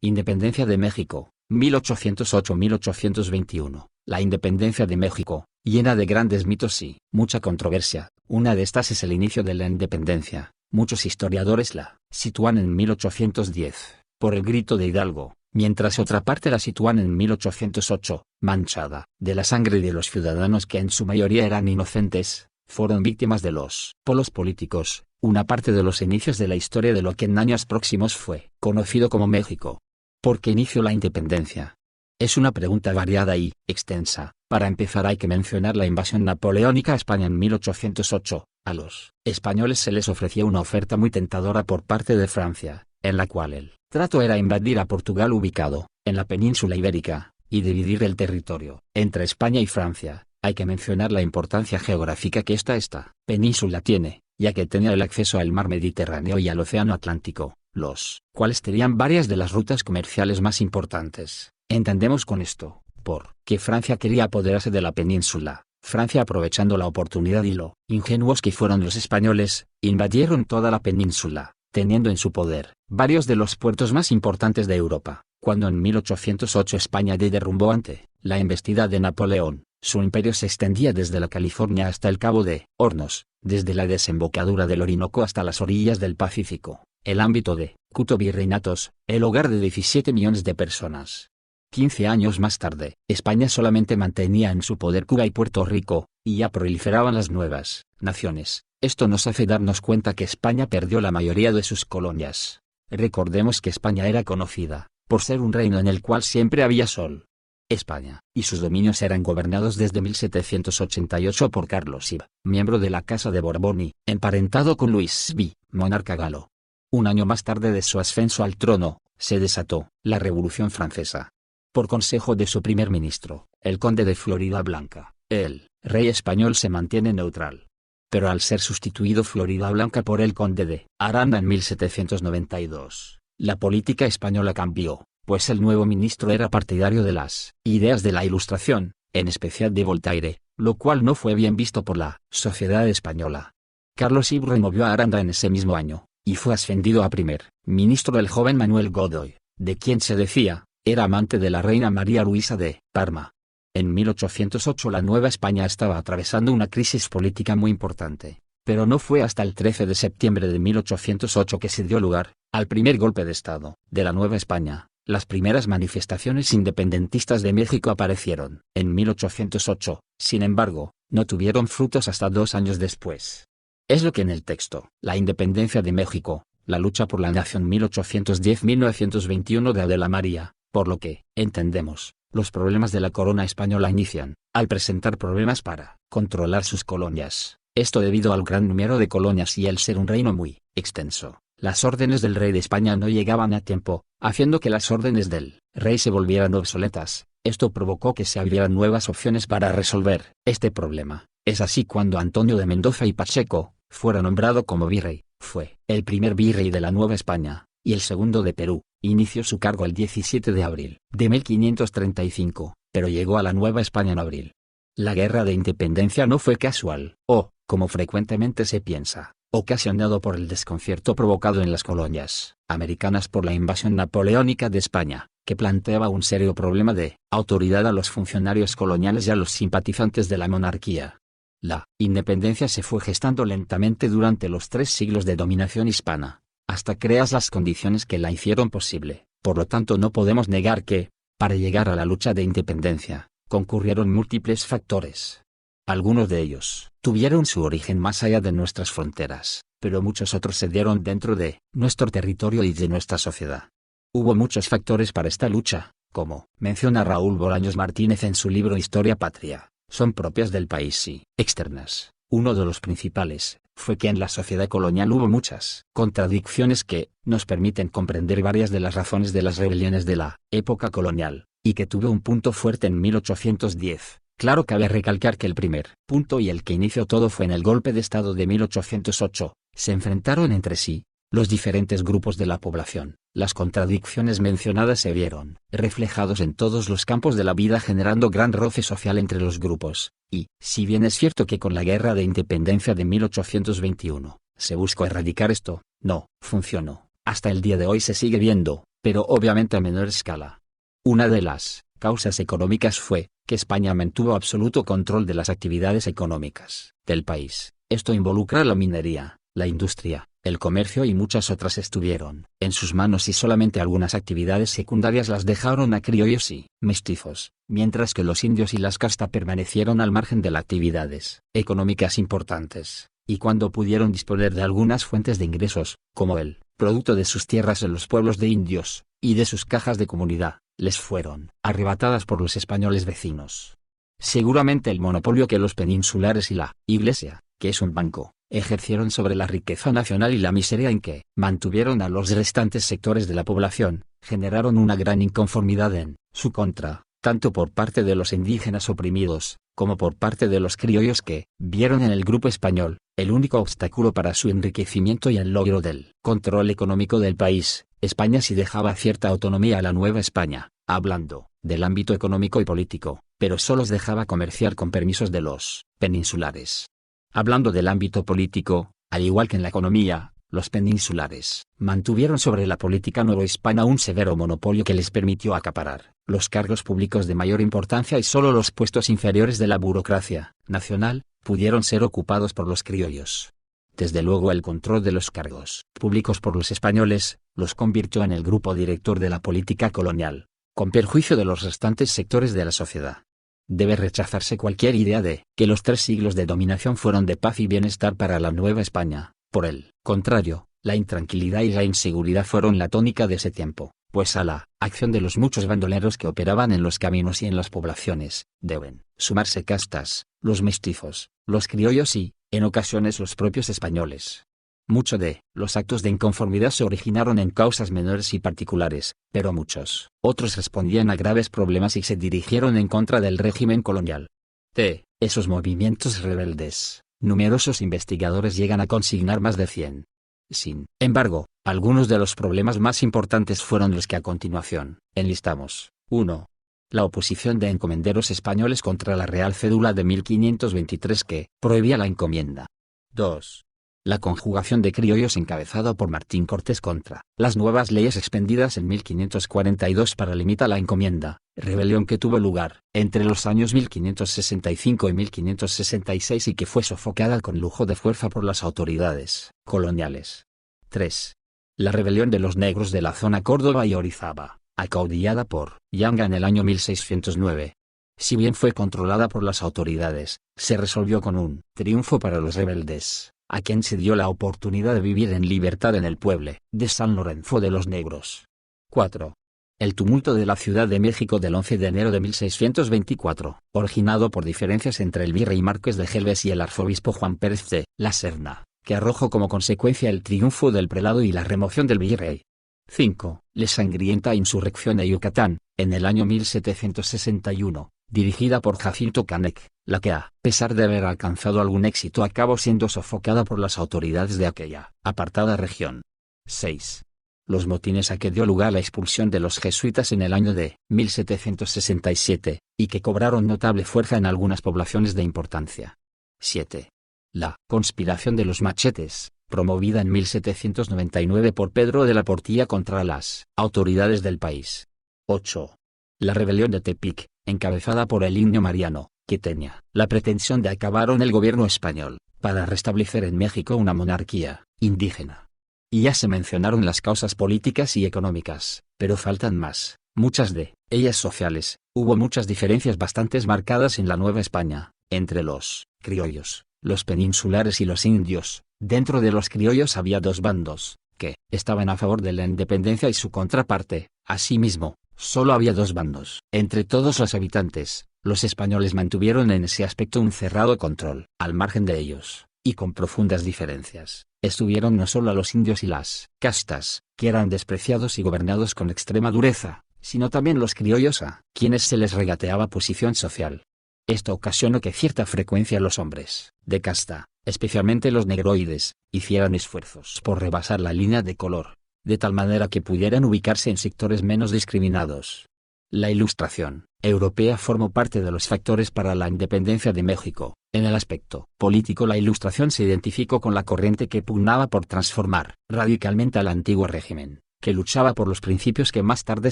Independencia de México, 1808-1821. La independencia de México, llena de grandes mitos y mucha controversia. Una de estas es el inicio de la independencia. Muchos historiadores la sitúan en 1810, por el grito de Hidalgo, mientras otra parte la sitúan en 1808, manchada de la sangre de los ciudadanos que en su mayoría eran inocentes, fueron víctimas de los polos políticos, una parte de los inicios de la historia de lo que en años próximos fue conocido como México. ¿Por qué inició la independencia? Es una pregunta variada y extensa. Para empezar hay que mencionar la invasión napoleónica a España en 1808. A los españoles se les ofrecía una oferta muy tentadora por parte de Francia, en la cual el trato era invadir a Portugal ubicado en la península ibérica, y dividir el territorio entre España y Francia. Hay que mencionar la importancia geográfica que esta península tiene, ya que tenía el acceso al mar Mediterráneo y al océano Atlántico, los cuales tenían varias de las rutas comerciales más importantes. Entendemos con esto, por que Francia quería apoderarse de la península. Francia, aprovechando la oportunidad y lo ingenuos que fueron los españoles, invadieron toda la península, teniendo en su poder varios de los puertos más importantes de Europa. Cuando en 1808 España derrumbó ante la embestida de Napoleón, su imperio se extendía desde la California hasta el Cabo de Hornos, desde la desembocadura del Orinoco hasta las orillas del Pacífico, el ámbito de Cuto Virreinatos, el hogar de 17 millones de personas. 15 años más tarde, España solamente mantenía en su poder Cuba y Puerto Rico, y ya proliferaban las nuevas naciones. Esto nos hace darnos cuenta que España perdió la mayoría de sus colonias. Recordemos que España era conocida por ser un reino en el cual siempre había sol. España y sus dominios eran gobernados desde 1788 por Carlos IV, miembro de la Casa de Borbón y emparentado con Luis V, monarca galo. Un año más tarde de su ascenso al trono, se desató la Revolución Francesa. Por consejo de su primer ministro, el conde de Floridablanca, el rey español se mantiene neutral. Pero al ser sustituido Floridablanca por el conde de Aranda en 1792, la política española cambió, pues el nuevo ministro era partidario de las ideas de la Ilustración, en especial de Voltaire, lo cual no fue bien visto por la sociedad española. Carlos IV removió a Aranda en ese mismo año, y fue ascendido a primer ministro el joven Manuel Godoy, de quien se decía era amante de la reina María Luisa de Parma. En 1808 la Nueva España estaba atravesando una crisis política muy importante, pero no fue hasta el 13 de septiembre de 1808 que se dio lugar al primer golpe de Estado de la Nueva España. Las primeras manifestaciones independentistas de México aparecieron en 1808, sin embargo, no tuvieron frutos hasta 2 años después. Es lo que en el texto, La independencia de México, la lucha por la nación 1810-1921 de Adela María, por lo que, entendemos, los problemas de la corona española inician al presentar problemas para controlar sus colonias. Esto debido al gran número de colonias y al ser un reino muy extenso. Las órdenes del rey de España no llegaban a tiempo, haciendo que las órdenes del rey se volvieran obsoletas. Esto provocó que se abrieran nuevas opciones para resolver este problema. Es así cuando Antonio de Mendoza y Pacheco fuera nombrado como virrey. Fue el primer virrey de la Nueva España, y el segundo de Perú. Inició su cargo el 17 de abril de 1535, pero llegó a la Nueva España en abril. La guerra de independencia no fue casual, o, como frecuentemente se piensa, ocasionado por el desconcierto provocado en las colonias americanas por la invasión napoleónica de España, que planteaba un serio problema de autoridad a los funcionarios coloniales y a los simpatizantes de la monarquía. La independencia se fue gestando lentamente durante los 3 siglos de dominación hispana, hasta crear las condiciones que la hicieron posible. Por lo tanto no podemos negar que, para llegar a la lucha de independencia, concurrieron múltiples factores. Algunos de ellos tuvieron su origen más allá de nuestras fronteras, pero muchos otros se dieron dentro de nuestro territorio y de nuestra sociedad. Hubo muchos factores para esta lucha, como menciona Raúl Bolaños Martínez en su libro Historia Patria, son propias del país y externas. Uno de los principales fue que en la sociedad colonial hubo muchas contradicciones que nos permiten comprender varias de las razones de las rebeliones de la época colonial, y que tuvo un punto fuerte en 1810. Claro, cabe recalcar que el primer punto y el que inició todo fue en el golpe de Estado de 1808. Se enfrentaron entre sí los diferentes grupos de la población. Las contradicciones mencionadas se vieron reflejados en todos los campos de la vida, generando gran roce social entre los grupos. Y, si bien es cierto que con la guerra de independencia de 1821 se buscó erradicar esto, no funcionó. Hasta el día de hoy se sigue viendo pero obviamente a menor escala. Una de las causas económicas fue que España mantuvo absoluto control de las actividades económicas del país. Esto involucra la minería, la industria, el comercio y muchas otras estuvieron en sus manos y solamente algunas actividades secundarias las dejaron a criollos y mestizos, mientras que los indios y las castas permanecieron al margen de las actividades económicas importantes, y cuando pudieron disponer de algunas fuentes de ingresos, como el producto de sus tierras en los pueblos de indios, y de sus cajas de comunidad, les fueron arrebatadas por los españoles vecinos. Seguramente el monopolio que los peninsulares y la Iglesia, que es un banco, ejercieron sobre la riqueza nacional y la miseria en que mantuvieron a los restantes sectores de la población, generaron una gran inconformidad en su contra, tanto por parte de los indígenas oprimidos, como por parte de los criollos que vieron en el grupo español el único obstáculo para su enriquecimiento y el logro del control económico del país. España sí dejaba cierta autonomía a la Nueva España, hablando del ámbito económico y político, pero solo os dejaba comerciar con permisos de los peninsulares. Hablando del ámbito político, al igual que en la economía, los peninsulares mantuvieron sobre la política nuevohispana un severo monopolio que les permitió acaparar los cargos públicos de mayor importancia y solo los puestos inferiores de la burocracia nacional pudieron ser ocupados por los criollos. Desde luego el control de los cargos públicos por los españoles los convirtió en el grupo director de la política colonial, con perjuicio de los restantes sectores de la sociedad. Debe rechazarse cualquier idea de que los 3 siglos de dominación fueron de paz y bienestar para la Nueva España. Por el contrario, la intranquilidad y la inseguridad fueron la tónica de ese tiempo, pues a la acción de los muchos bandoleros que operaban en los caminos y en las poblaciones, deben sumarse castas, los mestizos, los criollos y, en ocasiones los propios españoles. Muchos de los actos de inconformidad se originaron en causas menores y particulares, pero muchos otros respondían a graves problemas y se dirigieron en contra del régimen colonial. De esos movimientos rebeldes, numerosos investigadores llegan a consignar más de 100. Sin embargo, algunos de los problemas más importantes fueron los que a continuación enlistamos. 1. La oposición de encomenderos españoles contra la Real Cédula de 1523 que prohibía la encomienda. 2. La conjugación de criollos encabezado por Martín Cortés contra las nuevas leyes expendidas en 1542 para limitar la encomienda, rebelión que tuvo lugar entre los años 1565 y 1566 y que fue sofocada con lujo de fuerza por las autoridades coloniales. 3. La rebelión de los negros de la zona Córdoba y Orizaba, acaudillada por Yanga en el año 1609. Si bien fue controlada por las autoridades, se resolvió con un triunfo para los rebeldes, a quien se dio la oportunidad de vivir en libertad en el pueblo de San Lorenzo de los Negros. 4. El tumulto de la Ciudad de México del 11 de enero de 1624, originado por diferencias entre el virrey Márquez de Gelbes y el arzobispo Juan Pérez de la Serna, que arrojó como consecuencia el triunfo del prelado y la remoción del virrey. 5. La sangrienta insurrección de Yucatán, en el año 1761, dirigida por Jacinto Canec, la que a pesar de haber alcanzado algún éxito acabó siendo sofocada por las autoridades de aquella apartada región. 6. Los motines a que dio lugar la expulsión de los jesuitas en el año de 1767, y que cobraron notable fuerza en algunas poblaciones de importancia. 7. La conspiración de los machetes, promovida en 1799 por Pedro de la Portilla contra las autoridades del país. 8. La rebelión de Tepic, encabezada por el Indio Mariano, que tenía la pretensión de acabar con el gobierno español, para restablecer en México una monarquía indígena. Y ya se mencionaron las causas políticas y económicas, pero faltan más, muchas de ellas sociales. Hubo muchas diferencias bastante marcadas en la Nueva España, entre los criollos, los peninsulares y los indios. Dentro de los criollos había 2 bandos, que estaban a favor de la independencia y su contraparte. Asimismo, solo había 2 bandos. Entre todos los habitantes, los españoles mantuvieron en ese aspecto un cerrado control. Al margen de ellos, y con profundas diferencias, estuvieron no solo los indios y las castas, que eran despreciados y gobernados con extrema dureza, sino también los criollos a quienes se les regateaba posición social. Esto ocasionó que cierta frecuencia los hombres de casta, especialmente los negroides, hicieran esfuerzos por rebasar la línea de color, de tal manera que pudieran ubicarse en sectores menos discriminados. La Ilustración europea formó parte de los factores para la independencia de México. En el aspecto político, la Ilustración se identificó con la corriente que pugnaba por transformar radicalmente al antiguo régimen, que luchaba por los principios que más tarde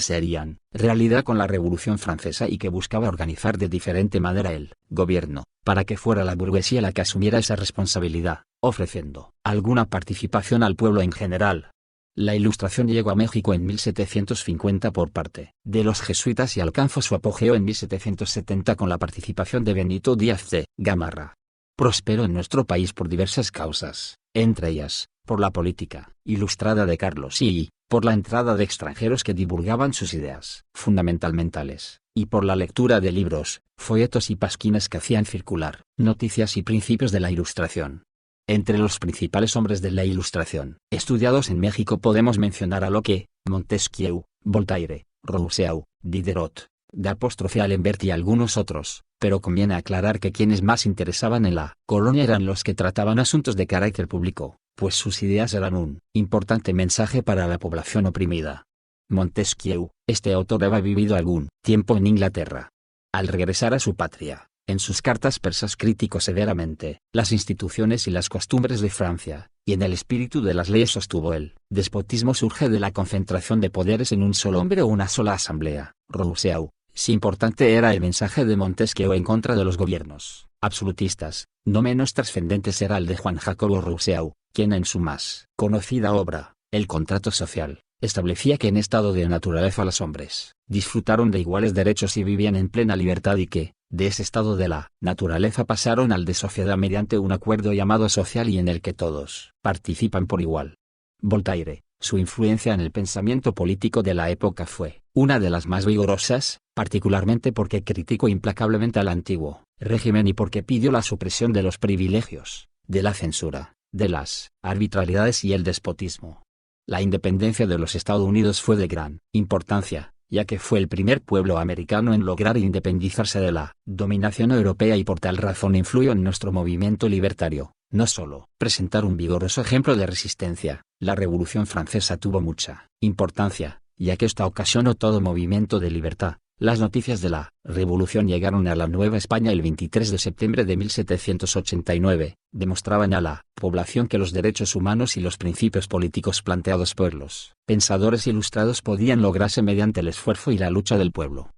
serían realidad con la Revolución Francesa y que buscaba organizar de diferente manera el gobierno, para que fuera la burguesía la que asumiera esa responsabilidad, ofreciendo alguna participación al pueblo en general. La Ilustración llegó a México en 1750 por parte de los jesuitas y alcanzó su apogeo en 1770 con la participación de Benito Díaz de Gamarra. Prosperó en nuestro país por diversas causas, entre ellas, por la política ilustrada de Carlos y por la entrada de extranjeros que divulgaban sus ideas fundamentales, y por la lectura de libros, folletos y pasquines que hacían circular noticias y principios de la Ilustración. Entre los principales hombres de la Ilustración estudiados en México podemos mencionar a Locke, Montesquieu, Voltaire, Rousseau, Diderot, D'Alembert y algunos otros, pero conviene aclarar que quienes más interesaban en la colonia eran los que trataban asuntos de carácter público, pues sus ideas eran un importante mensaje para la población oprimida. Montesquieu, este autor había vivido algún tiempo en Inglaterra. Al regresar a su patria, en sus cartas persas criticó severamente las instituciones y las costumbres de Francia, y en el espíritu de las leyes sostuvo el despotismo surge de la concentración de poderes en un solo hombre o una sola asamblea. Rousseau, si importante era el mensaje de Montesquieu en contra de los gobiernos absolutistas, no menos trascendentes era el de Juan Jacobo Rousseau, quien en su más conocida obra, El contrato social, establecía que en estado de naturaleza los hombres disfrutaron de iguales derechos y vivían en plena libertad y que, de ese estado de la naturaleza pasaron al de sociedad mediante un acuerdo llamado social y en el que todos participan por igual. Voltaire, su influencia en el pensamiento político de la época fue una de las más vigorosas, particularmente porque criticó implacablemente al antiguo régimen y porque pidió la supresión de los privilegios, de la censura, de las arbitrariedades y el despotismo. La independencia de los Estados Unidos fue de gran importancia, ya que fue el primer pueblo americano en lograr independizarse de la dominación europea y por tal razón influyó en nuestro movimiento libertario. No solo presentar un vigoroso ejemplo de resistencia, la Revolución Francesa tuvo mucha importancia, ya que esta ocasionó todo movimiento de libertad. Las noticias de la Revolución llegaron a la Nueva España el 23 de septiembre de 1789, demostraban a la población que los derechos humanos y los principios políticos planteados por los pensadores ilustrados podían lograrse mediante el esfuerzo y la lucha del pueblo.